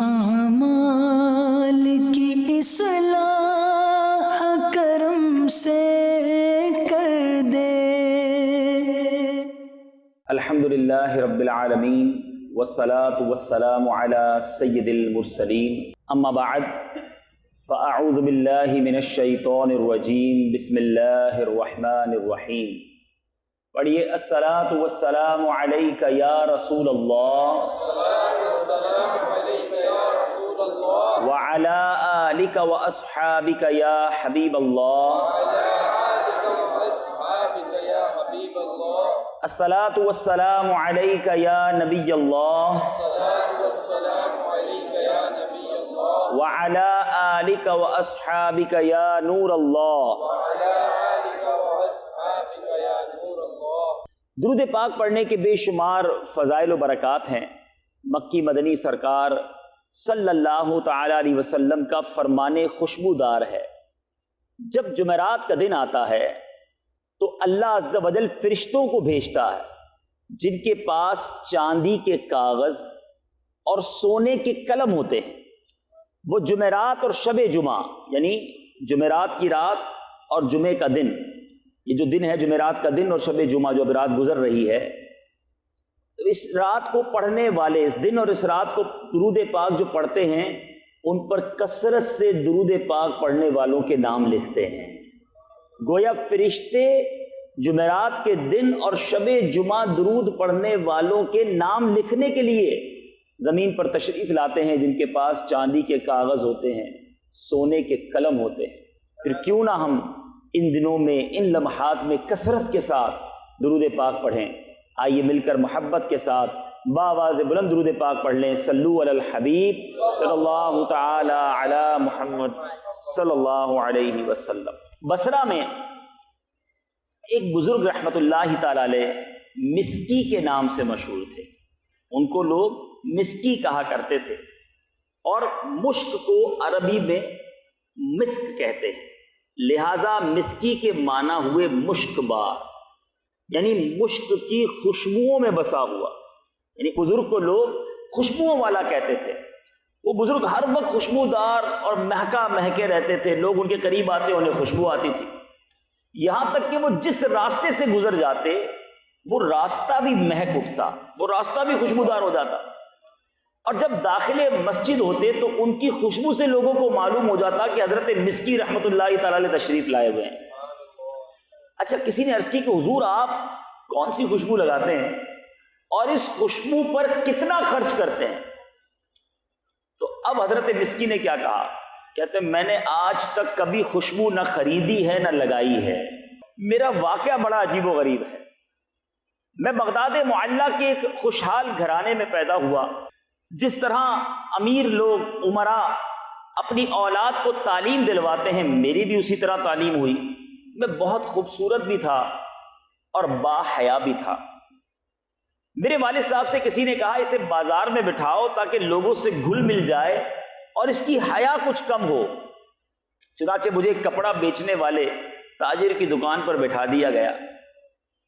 اعمال کی اصلاح کرم سے کر دے۔ الحمدللہ رب العالمین والصلاة والسلام علی سید المرسلین، اما بعد فاعوذ باللہ من الشیطان الرجیم، بسم اللہ الرحمن الرحیم۔ پڑھیے الصلاة والسلام علیک یا رسول اللہ وعلی آلک واصحابک یا حبیب اللہ، الصلاة والسلام علیک یا نبی اللہ وعلی آلک واصحابک یا نور اللہ۔ درود پاک پڑھنے کے بے شمار فضائل و برکات ہیں۔ مکی مدنی سرکار صلی اللہ تعالی علیہ وسلم کا فرمان خوشبودار ہے، جب جمعرات کا دن آتا ہے تو اللہ عز و جل فرشتوں کو بھیجتا ہے جن کے پاس چاندی کے کاغذ اور سونے کے قلم ہوتے ہیں۔ وہ جمعرات اور شب جمعہ، یعنی جمعرات کی رات اور جمعے کا دن، یہ جو دن ہے جمعرات کا دن اور شب جمعہ جو اب رات گزر رہی ہے، تو اس رات کو پڑھنے والے، اس دن اور اس رات کو درود پاک جو پڑھتے ہیں ان پر کثرت سے درود پاک پڑھنے والوں کے نام لکھتے ہیں۔ گویا فرشتے جمعرات کے دن اور شب جمعہ درود پڑھنے والوں کے نام لکھنے کے لیے زمین پر تشریف لاتے ہیں، جن کے پاس چاندی کے کاغذ ہوتے ہیں، سونے کے قلم ہوتے ہیں۔ پھر کیوں نہ ہم ان دنوں میں، ان لمحات میں کثرت کے ساتھ درود پاک پڑھیں۔ آئیے مل کر محبت کے ساتھ بآواز بلند درود پاک پڑھ لیں۔ صلو علی الحبیب صلی اللہ تعالی علی محمد صلی اللہ علیہ وسلم۔ بصرہ میں ایک بزرگ رحمت اللہ تعالی علیہ مسکی کے نام سے مشہور تھے، ان کو لوگ مسکی کہا کرتے تھے، اور مشک کو عربی میں مسک کہتے ہیں، لہٰذا مسکی کے معنی ہوئے مشک بار، یعنی مشک کی خوشبوؤں میں بسا ہوا، یعنی بزرگ کو لوگ خوشبوؤں والا کہتے تھے۔ وہ بزرگ ہر وقت خوشبودار اور مہکے رہتے تھے، لوگ ان کے قریب آتے انہیں خوشبو آتی تھی، یہاں تک کہ وہ جس راستے سے گزر جاتے وہ راستہ بھی مہک اٹھتا، وہ راستہ بھی خوشبودار ہو جاتا، اور جب داخل مسجد ہوتے تو ان کی خوشبو سے لوگوں کو معلوم ہو جاتا کہ حضرت مسکی رحمت اللہ تعالی علیہ تشریف لائے ہوئے ہیں۔ اچھا، کسی نے عرض کی کہ حضور آپ کون سی خوشبو لگاتے ہیں اور اس خوشبو پر کتنا خرچ کرتے ہیں؟ تو اب حضرت مسکی نے کیا کہا؟ کہتے ہیں میں نے آج تک کبھی خوشبو نہ خریدی ہے نہ لگائی ہے، میرا واقعہ بڑا عجیب و غریب ہے۔ میں بغداد معلیٰ کے ایک خوشحال گھرانے میں پیدا ہوا، جس طرح امیر لوگ، امراء اپنی اولاد کو تعلیم دلواتے ہیں، میری بھی اسی طرح تعلیم ہوئی۔ میں بہت خوبصورت بھی تھا اور با حیا بھی تھا۔ میرے والد صاحب سے کسی نے کہا اسے بازار میں بٹھاؤ تاکہ لوگوں سے گھل مل جائے اور اس کی حیا کچھ کم ہو۔ چنانچہ مجھے کپڑا بیچنے والے تاجر کی دکان پر بٹھا دیا گیا۔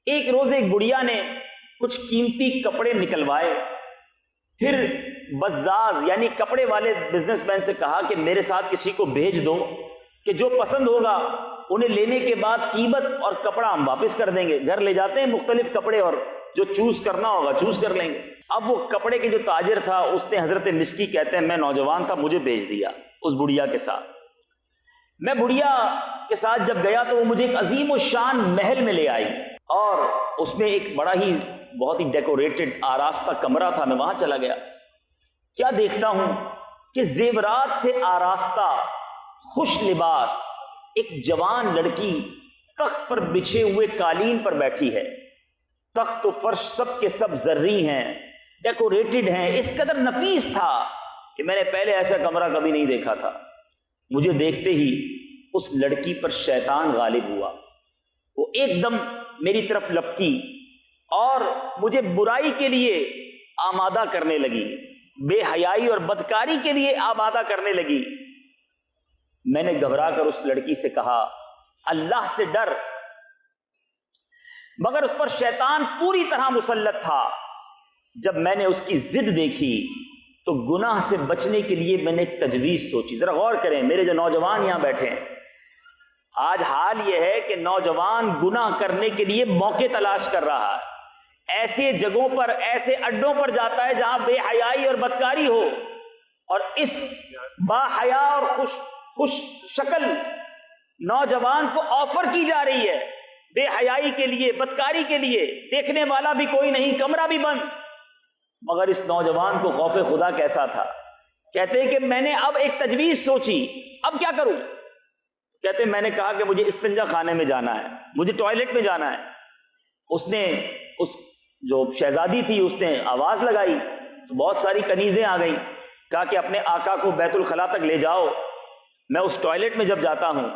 ایک روز ایک بڑھیا نے کچھ قیمتی کپڑے نکلوائے، پھر بزاز یعنی کپڑے والے بزنس مین سے کہا کہ میرے ساتھ کسی کو بھیج دو کہ جو پسند ہوگا انہیں لینے کے بعد قیمت اور کپڑا ہم واپس کر دیں گے۔ گھر لے جاتے ہیں مختلف کپڑے اور جو چوز کرنا ہوگا چوز کر لیں گے۔ اب وہ کپڑے کے جو تاجر تھا اس نے حضرت مسکی کہتے ہیں میں نوجوان تھا، مجھے بھیج دیا اس بڑھیا کے ساتھ۔ میں بڑھیا کے ساتھ جب گیا تو وہ مجھے ایک عظیم الشان محل میں لے آئی، اور اس میں ایک بہت ہی ڈیکوریٹڈ آراستہ کمرہ تھا۔ میں وہاں چلا گیا، کیا دیکھتا ہوں کہ زیورات سے آراستہ خوش لباس ایک جوان لڑکی تخت پر بچھے ہوئے قالین پر بیٹھی ہے۔ تخت و فرش سب کے سب زرعی ہیں، ڈیکوریٹڈ ہیں، اس قدر نفیس تھا کہ میں نے پہلے ایسا کمرہ کبھی نہیں دیکھا تھا۔ مجھے دیکھتے ہی اس لڑکی پر شیطان غالب ہوا، وہ ایک دم میری طرف لپکی اور مجھے برائی کے لیے آمادہ کرنے لگی، بے حیائی اور بدکاری کے لیے آمادہ کرنے لگی۔ میں نے گھبرا کر اس لڑکی سے کہا اللہ سے ڈر، مگر اس پر شیطان پوری طرح مسلط تھا۔ جب میں نے اس کی ضد دیکھی تو گناہ سے بچنے کے لیے میں نے ایک تجویز سوچی. ذرا غور کریں میرے جو نوجوان یہاں بیٹھے ہیں, آج حال یہ ہے کہ نوجوان گناہ کرنے کے لیے موقع تلاش کر رہا ہے. ایسے جگہوں پر, ایسے اڈوں پر جاتا ہے جہاں بے حیائی اور بدکاری ہو, اور اس با حیا اور خوش شکل نوجوان کو آفر کی جا رہی ہے بے حیائی کے لیے, بدکاری کے لیے. دیکھنے والا بھی کوئی نہیں, کمرہ بھی بند. مگر اس نوجوان کو خوف خدا کیسا تھا. کہتے ہیں کہ میں نے اب ایک تجویز سوچی, اب کیا کروں. کہتے ہیں میں نے کہا کہ مجھے استنجا خانے میں جانا ہے, مجھے ٹوائلٹ میں جانا ہے. اس جو شہزادی تھی اس نے آواز لگائی, بہت ساری کنیزیں آ گئیں. کہا کہ اپنے آقا کو بیت الخلا تک لے جاؤ. میں اس ٹوائلٹ میں جب جاتا ہوں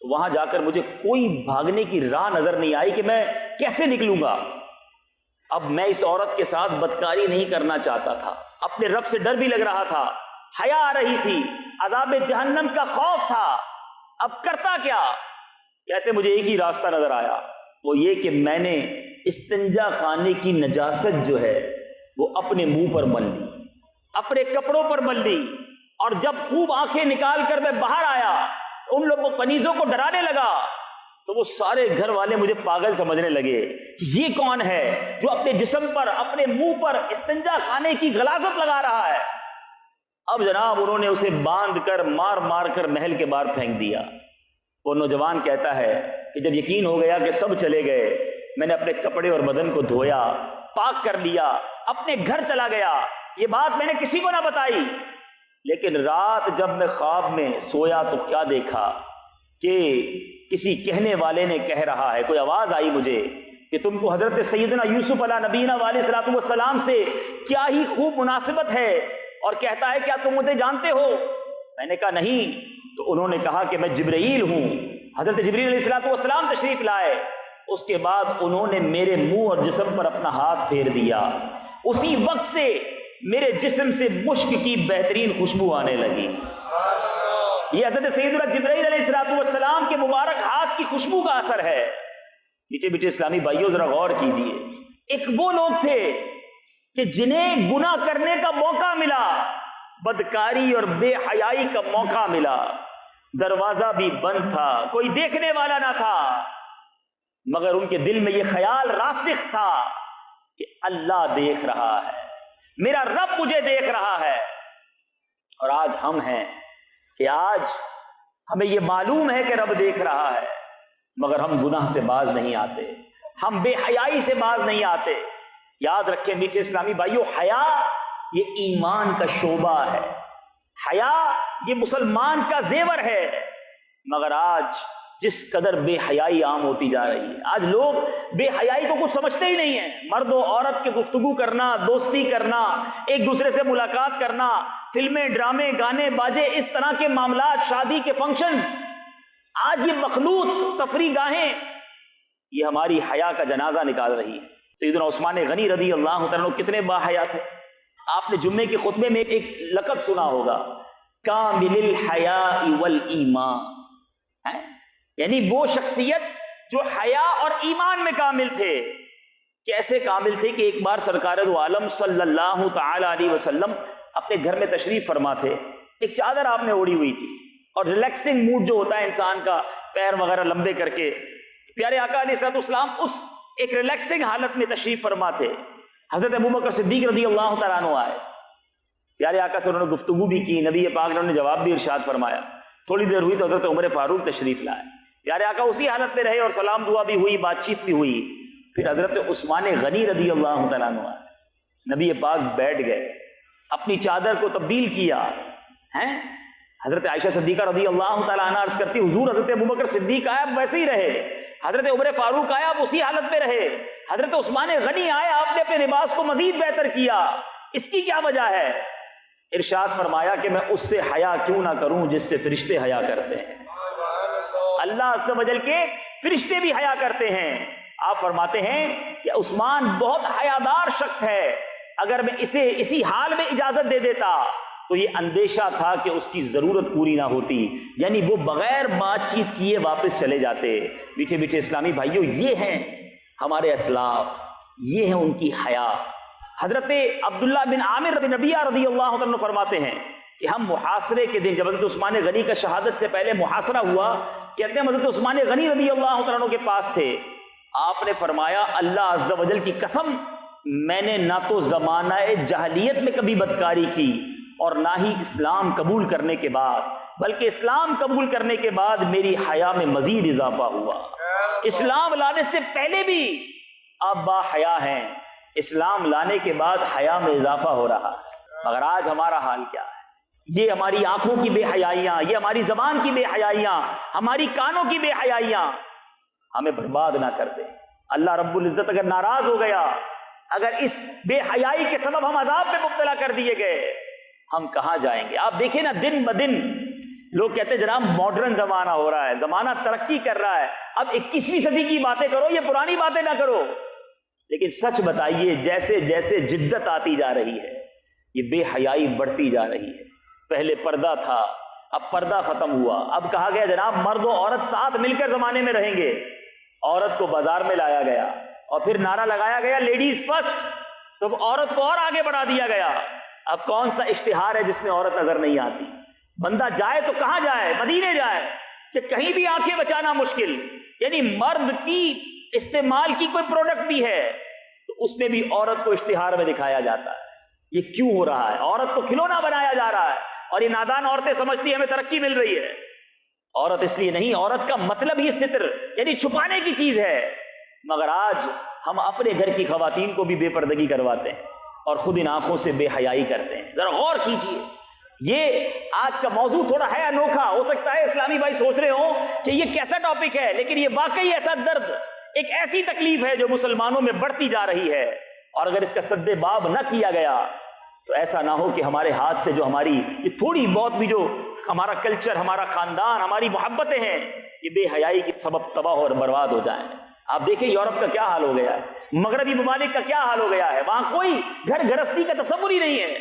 تو وہاں جا کر مجھے کوئی بھاگنے کی راہ نظر نہیں آئی کہ میں کیسے نکلوں گا. اب میں اس عورت کے ساتھ بدکاری نہیں کرنا چاہتا تھا, اپنے رب سے ڈر بھی لگ رہا تھا, حیا آ رہی تھی, عذاب جہنم کا خوف تھا. اب کرتا کیا. کہتے مجھے ایک ہی راستہ نظر آیا, وہ یہ کہ میں نے استنجا خانے کی نجاست جو ہے وہ اپنے منہ پر مل لی, اپنے کپڑوں پر مل لی, اور جب خوب آنکھیں نکال کر میں باہر آیا ان لوگوں کنیزوں کو ڈرانے لگا تو وہ سارے گھر والے مجھے پاگل سمجھنے لگے کہ یہ کون ہے جو اپنے جسم پر, اپنے منہ پر استنجا خانے کی غلاظت لگا رہا ہے. اب جناب انہوں نے اسے باندھ کر مار مار کر محل کے باہر پھینک دیا. وہ نوجوان کہتا ہے کہ جب یقین ہو گیا کہ سب چلے گئے, میں نے اپنے کپڑے اور بدن کو دھویا, پاک کر لیا, اپنے گھر چلا گیا. یہ بات میں نے کسی کو نہ بتائی. لیکن رات جب میں خواب میں سویا تو کیا دیکھا کہ کسی کہنے والے نے کہہ رہا ہے, کوئی آواز آئی مجھے کہ تم کو حضرت سیدنا یوسف علیہ نبینا علیہ الصلوۃ والسلام سے کیا ہی خوب مناسبت ہے, اور کہتا ہے کیا تم مجھے جانتے ہو. میں نے کہا نہیں. تو انہوں نے کہا کہ میں جبرائیل ہوں. حضرت جبرائیل علیہ الصلوۃ والسلام تشریف لائے. اس کے بعد انہوں نے میرے منہ اور جسم پر اپنا ہاتھ پھیر دیا. اسی وقت سے میرے جسم سے مشک کی بہترین خوشبو آنے لگی. یہ حضرت سیدنا جبرائیل علیہ الصلوۃ والسلام کے مبارک ہاتھ کی خوشبو کا اثر ہے. میٹھے میٹھے اسلامی بھائیوں ذرا غور کیجئے. ایک وہ لوگ تھے کہ جنہیں گناہ کرنے کا موقع ملا, بدکاری اور بے حیائی کا موقع ملا, دروازہ بھی بند تھا, کوئی دیکھنے والا نہ تھا, مگر ان کے دل میں یہ خیال راسخ تھا کہ اللہ دیکھ رہا ہے, میرا رب مجھے دیکھ رہا ہے. اور آج ہم ہیں کہ آج ہمیں یہ معلوم ہے کہ رب دیکھ رہا ہے, مگر ہم گناہ سے باز نہیں آتے, ہم بے حیائی سے باز نہیں آتے. یاد رکھیں میٹھے اسلامی بھائیوں, حیا یہ ایمان کا شعبہ ہے, حیا یہ مسلمان کا زیور ہے. مگر آج جس قدر بے حیائی عام ہوتی جا رہی ہے, آج لوگ بے حیائی کو کچھ سمجھتے ہی نہیں ہیں. مرد و عورت کے گفتگو کرنا, دوستی کرنا, ایک دوسرے سے ملاقات کرنا, فلمیں, ڈرامے, گانے, باجے, اس طرح کے معاملات, شادی کے فنکشنز, آج یہ مخلوط تفریح گاہیں یہ ہماری حیا کا جنازہ نکال رہی ہے. سیدنا عثمان غنی رضی اللہ عنہ کتنے با حیا تھے. آپ نے جمعے کے خطبے میں ایک لقب سنا ہوگا, کامل الحیاء والایمان, یعنی وہ شخصیت جو حیا اور ایمان میں کامل تھے. کیسے کامل تھے کہ ایک بار سرکار دو عالم صلی اللہ تعالی علیہ وسلم اپنے گھر میں تشریف فرما تھے. ایک چادر آپ نے اوڑھی ہوئی تھی, اور ریلیکسنگ موڈ جو ہوتا ہے انسان کا, پیر وغیرہ لمبے کر کے, پیارے آقا علیہ الصلوۃ والسلام اس ایک ریلیکسنگ حالت میں تشریف فرما تھے. حضرت ابوبکر صدیق رضی اللہ تعالیٰ عنہ آئے, پیارے آقا سے انہوں نے گفتگو بھی کی, نبی پاک نے انہوں نے جواب بھی ارشاد فرمایا. تھوڑی دیر ہوئی تو حضرت عمر فاروق تشریف لائے. پیارے آقا اسی حالت میں رہے اور سلام دعا بھی ہوئی, بات چیت بھی ہوئی. پھر حضرت عثمان غنی رضی اللہ تعالیٰ عنہ آئے, نبی پاک بیٹھ گئے, اپنی چادر کو تبدیل کیا. حضرت عائشہ صدیقہ رضی اللہ تعالیٰ عنہ عرض کرتی, حضور حضرت ابوبکر صدیق آئے اب ویسے ہی رہے, حضرت عمر فاروق آیا اب اسی حالت میں رہے, حضرت عثمان غنی آیا آپ نے اپنے لباس کو مزید بہتر کیا, اس کی کیا وجہ ہے؟ ارشاد فرمایا کہ میں اس سے حیا کیوں نہ کروں جس سے فرشتے حیا کرتے ہیں. اللہ عز و جل کے فرشتے بھی حیا کرتے ہیں. آپ فرماتے ہیں کہ عثمان بہت حیادار شخص ہے, اگر میں اسے اسی حال میں اجازت دے دیتا تو یہ اندیشہ تھا کہ اس کی ضرورت پوری نہ ہوتی, یعنی وہ بغیر بات چیت کیے واپس چلے جاتے. میٹھے میٹھے اسلامی بھائیوں, یہ ہیں ہمارے اسلاف, یہ ہیں ان کی حیا. حضرت عبداللہ بن عامر بن ربیعہ رضی اللہ عنہ فرماتے ہیں کہ ہم محاصرے کے دن، جب حضرت عثمان غنی کا شہادت سے پہلے محاصرہ ہوا، کہتے ہیں حضرت عثمان غنی رضی اللہ عنہ کے پاس تھے، آپ نے فرمایا اللہ عز و جل کی قسم، میں نے نہ تو زمانہ جاہلیت میں کبھی بدکاری کی اور نہ ہی اسلام قبول کرنے کے بعد، بلکہ اسلام قبول کرنے کے بعد میری حیا میں مزید اضافہ ہوا۔ اسلام لانے سے پہلے بھی آپ با حیا ہیں، اسلام لانے کے بعد حیا میں اضافہ ہو رہا ہے۔ مگر آج ہمارا حال کیا ہے؟ یہ ہماری آنکھوں کی بے حیائیاں، یہ ہماری زبان کی بے حیائیاں، ہماری کانوں کی بے حیائیاں ہمیں برباد نہ کر دیں۔ اللہ رب العزت اگر ناراض ہو گیا، اگر اس بے حیائی کے سبب ہم عذاب میں مبتلا کر دیے گئے، ہم کہاں جائیں گے؟ آپ دیکھیں نا، دن بدن لوگ کہتے ہیں جناب ماڈرن زمانہ ہو رہا ہے، زمانہ ترقی کر رہا ہے، اب 21ویں صدی کی باتیں کرو، یہ پرانی باتیں نہ کرو۔ لیکن سچ بتائیے، جیسے جیسے جدت آتی جا رہی ہے، یہ بے حیائی بڑھتی جا رہی ہے۔ پہلے پردہ تھا، اب پردہ ختم ہوا، اب کہا گیا جناب مرد و عورت ساتھ مل کر زمانے میں رہیں گے، عورت کو بازار میں لایا گیا اور پھر نعرہ لگایا گیا لیڈیز فرسٹ، تو عورت کو اور آگے بڑھا دیا گیا۔ اب کون سا اشتہار ہے جس میں عورت نظر نہیں آتی؟ بندہ جائے تو کہاں جائے؟ مدینے جائے کہ کہیں بھی آنکھیں بچانا مشکل۔ یعنی مرد کی استعمال کی کوئی پروڈکٹ بھی ہے تو اس میں بھی عورت کو اشتہار میں دکھایا جاتا ہے۔ یہ کیوں ہو رہا ہے؟ عورت کو کھلونا بنایا جا رہا ہے، اور یہ نادان عورتیں سمجھتی ہیں ہمیں ترقی مل رہی ہے۔ عورت اس لیے نہیں، عورت کا مطلب ہی ستر یعنی چھپانے کی چیز ہے۔ مگر آج ہم اپنے گھر کی خواتین کو بھی بے پردگی کرواتے ہیں اور خود ان آنکھوں سے بے حیائی کرتے ہیں۔ ذرا غور کیجئے، یہ آج کا موضوع تھوڑا ہے انوکھا، ہو سکتا ہے اسلامی بھائی سوچ رہے ہوں کہ یہ کیسا ٹاپک ہے، لیکن یہ واقعی ایسا درد، ایک ایسی تکلیف ہے جو مسلمانوں میں بڑھتی جا رہی ہے، اور اگر اس کا سد باب نہ کیا گیا تو ایسا نہ ہو کہ ہمارے ہاتھ سے جو ہماری یہ تھوڑی بہت بھی جو ہمارا کلچر، ہمارا خاندان، ہماری محبتیں ہیں، یہ بے حیائی کے سبب تباہ اور برباد ہو جائیں۔ آپ دیکھیں یورپ کا کیا حال ہو گیا ہے، مغربی ممالک کا کیا حال ہو گیا ہے، وہاں کوئی گھر گھرستی کا تصور ہی نہیں ہے،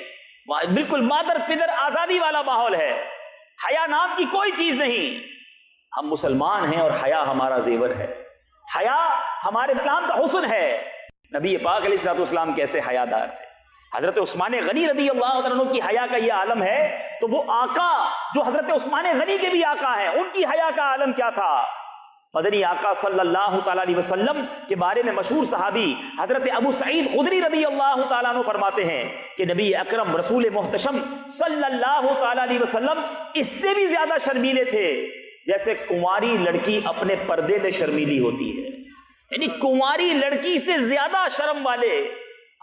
وہاں بالکل مادر پدر آزادی والا ماحول ہے، حیا نام کی کوئی چیز نہیں۔ ہم مسلمان ہیں اور حیا ہمارا زیور ہے، حیا ہمارے اسلام کا حسن ہے۔ نبی پاک علیہ الصلوۃ والسلام کیسے حیا دار تھے؟ حضرت عثمان غنی رضی اللہ عنہ کی حیا کا یہ عالم ہے، تو وہ آقا جو حضرت عثمان غنی کے بھی آقا ہیں، ان کی حیا کا عالم کیا تھا؟ مدنی آقا صلی اللہ تعالیٰ علیہ وسلم کے بارے میں مشہور صحابی حضرت ابو سعید خدری رضی اللہ تعالیٰ عنہ فرماتے ہیں کہ نبی اکرم رسول محتشم صلی اللہ تعالیٰ علیہ وسلم اس سے بھی زیادہ شرمیلے تھے جیسے کنواری لڑکی اپنے پردے میں شرمیلی ہوتی ہے۔ یعنی کنواری لڑکی سے زیادہ شرم والے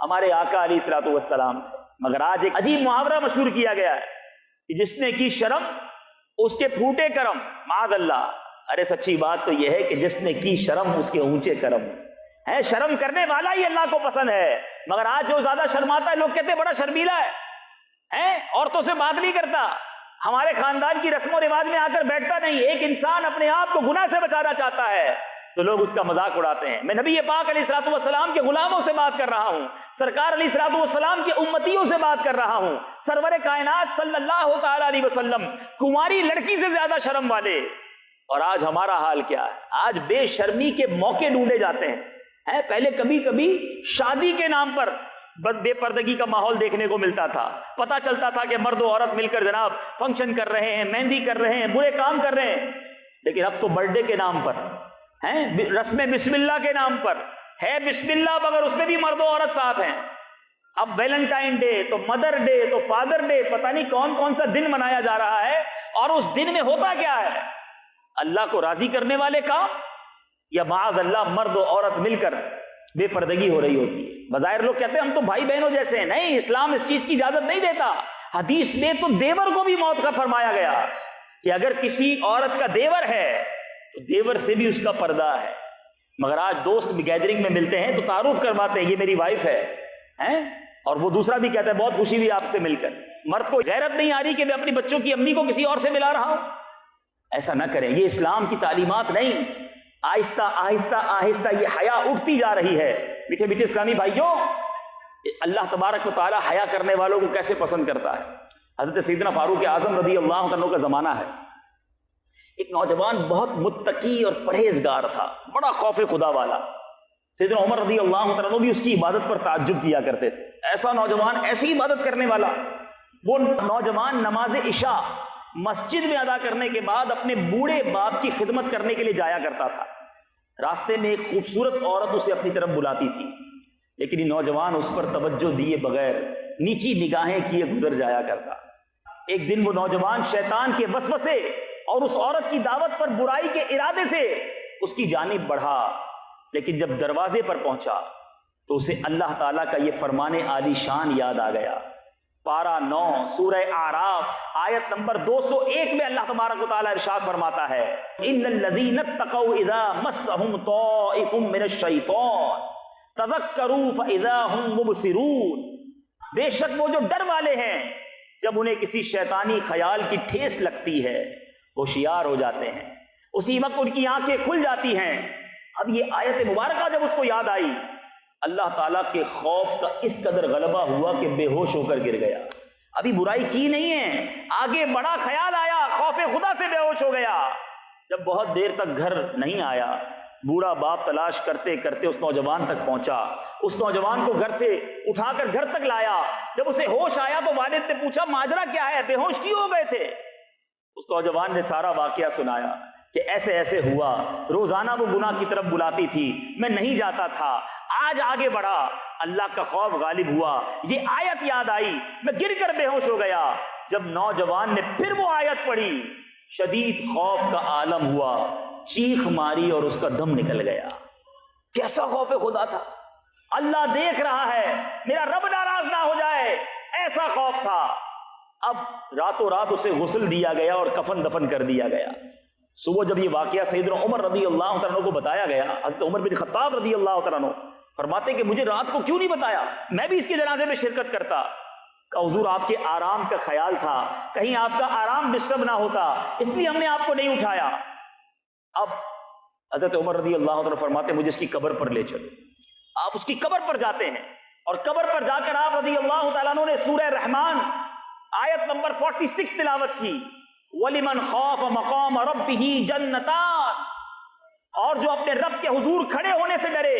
ہمارے آقا علیہ الصلوۃ والسلام تھے۔ مگر آج ایک عجیب محاورہ مشہور کیا گیا ہے کہ جس نے کی شرم اس کے پھوٹے کرم، معاذ اللہ۔ ارے سچی بات تو یہ ہے کہ جس نے کی شرم اس کے اونچے کرم ہے، شرم کرنے والا ہی اللہ کو پسند ہے۔ مگر آج جو زیادہ شرماتا ہے، لوگ کہتے ہیں بڑا شرمیلا ہے، عورتوں سے بات نہیں کرتا، ہمارے خاندان کی رسم و رواج میں آ کر بیٹھتا نہیں۔ ایک انسان اپنے آپ کو گناہ سے بچانا چاہتا ہے تو لوگ اس کا مذاق اڑاتے ہیں۔ میں نبی پاک علیہ الصلوۃ والسلام کے غلاموں سے بات کر رہا ہوں، سرکار علیہ الصلوۃ والسلام کے امتیوں سے بات کر رہا ہوں۔ سرور کائنات صلی اللہ تعالی علیہ وسلم کنواری لڑکی سے زیادہ شرم والے، اور آج ہمارا حال کیا ہے؟ آج بے شرمی کے موقع ڈھونڈے جاتے ہیں۔ پہلے کبھی کبھی شادی کے نام پر بے پردگی کا ماحول دیکھنے کو ملتا تھا، پتہ چلتا تھا کہ مرد و عورت مل کر جناب فنکشن کر رہے ہیں، مہندی کر رہے ہیں، برے کام کر رہے ہیں۔ لیکن اب تو برتھ ڈے کے نام پر رسم بسم اللہ کے نام پر ہے بسم اللہ، مگر اس میں بھی مرد و عورت ساتھ ہیں۔ اب ویلنٹائن ڈے تو مدر ڈے تو فادر ڈے، پتہ نہیں کون کون سا دن منایا جا رہا ہے، اور اس دن میں ہوتا کیا ہے؟ اللہ کو راضی کرنے والے کام، یا معاذ اللہ مرد و عورت مل کر بے پردگی ہو رہی ہوتی ہے۔ بظاہر لوگ کہتے ہیں ہم تو بھائی بہنوں جیسے ہیں، نہیں، اسلام اس چیز کی اجازت نہیں دیتا۔ حدیث میں تو دیور کو بھی موت کا فرمایا گیا کہ اگر کسی عورت کا دیور ہے تو دیور سے بھی اس کا پردہ ہے۔ مگر آج دوست گیدرنگ میں ملتے ہیں تو تعارف کرواتے ہیں، یہ میری وائف ہے، اور وہ دوسرا بھی کہتا ہے بہت خوشی ہوئی آپ سے مل کر۔ مرد کو غیرت نہیں آ رہی کہ میں اپنی بچوں کی امی کو کسی اور سے ملا رہا ہوں۔ ایسا نہ کریں، یہ اسلام کی تعلیمات نہیں۔ آہستہ آہستہ آہستہ یہ حیا اٹھتی جا رہی ہے۔ میٹھے میٹھے اسلامی بھائیوں، اللہ تبارک و تعالی حیا کرنے والوں کو کیسے پسند کرتا ہے۔ حضرت سیدنا فاروق اعظم رضی اللہ عنہ کا زمانہ ہے، ایک نوجوان بہت متقی اور پرہیزگار تھا، بڑا خوف خدا والا۔ سیدنا عمر رضی اللہ تعالیٰ عنہ بھی اس کی عبادت پر تعجب کیا کرتے تھے. ایسا نوجوان ایسی عبادت کرنے والا. وہ نوجوان نماز عشاء مسجد میں ادا کرنے کے بعد اپنے بوڑھے باپ کی خدمت کرنے کے لیے جایا کرتا تھا. راستے میں ایک خوبصورت عورت اسے اپنی طرف بلاتی تھی، لیکن یہ نوجوان اس پر توجہ دیے بغیر نیچی نگاہیں کیے گزر جایا کرتا. ایک دن وہ نوجوان شیطان کے وسوسے اور اس عورت کی دعوت پر برائی کے ارادے سے اس کی جانب بڑھا، لیکن جب دروازے پر پہنچا تو اسے اللہ تعالیٰ کا یہ فرمان عالی شان یاد آ گیا. پارہ 9 سورہ اعراف آیت نمبر 201 میں اللہ تبارک و تعالیٰ ارشاد فرماتا ہے ان الذین اتقوا اذا مسهم طائف من الشیطان تذکروا فاذا هم مبصرون. بے شک وہ جو ڈر والے ہیں جب انہیں کسی شیطانی خیال کی ٹھیس لگتی ہے ہوشیار ہو جاتے ہیں، اسی وقت ان کی آنکھیں کھل جاتی ہیں. اب یہ آیت مبارکہ جب اس کو یاد آئی، اللہ تعالیٰ کے خوف کا اس قدر غلبہ ہوا کہ بے ہوش ہو کر گر گیا. ابھی برائی کی نہیں ہے، آگے بڑا خیال آیا، خوف خدا سے بے ہوش ہو گیا. جب بہت دیر تک گھر نہیں آیا، بوڑھا باپ تلاش کرتے کرتے اس نوجوان تک پہنچا، اس نوجوان کو گھر سے اٹھا کر گھر تک لایا. جب اسے ہوش آیا تو والد نے پوچھا ماجرا کیا ہے، بے ہوش کیوں ہو گئے تھے؟ اس نوجوان نے سارا واقعہ سنایا کہ ایسے ایسے ہوا، روزانہ وہ گناہ کی طرف بلاتی تھی، میں نہیں جاتا تھا، آج آگے بڑھا، اللہ کا خوف غالب ہوا، یہ آیت یاد آئی، میں گر کر بے ہوش ہو گیا. جب نوجوان نے پھر وہ آیت پڑھی، شدید خوف کا عالم ہوا، چیخ ماری اور اس کا دم نکل گیا. کیسا خوف خدا تھا، اللہ دیکھ رہا ہے، میرا رب ناراض نہ ہو جائے، ایسا خوف تھا. اب راتوں رات اسے غسل دیا گیا اور کفن دفن کر دیا گیا. صبح جب یہ واقعہ سیدنا عمر رضی اللہ تعالیٰ عنہ کو بتایا گیا، حضرت عمر بن خطاب رضی اللہ تعالیٰ عنہ فرماتے کہ مجھے رات کو کیوں نہیں بتایا، میں بھی اس کے جنازے میں شرکت کرتا. کہ حضور آپ کے آرام کا خیال تھا، کہیں آپ کا آرام ڈسٹرب نہ ہوتا، اس لیے ہم نے آپ کو نہیں اٹھایا. اب حضرت عمر رضی اللہ عنہ فرماتے مجھے اس کی قبر پر لے چلو. آپ اس کی قبر پر جاتے ہیں اور قبر پر جا کر آپ رضی اللہ تعالیٰ عنہ نے سورہ رحمان آیت نمبر 46 تلاوت کی. وَلِمَنْ خَافَ مَقَامَ رَبِّهِ جَنَّتَانِ، اور جو اپنے رب کے حضور کھڑے ہونے سے ڈرے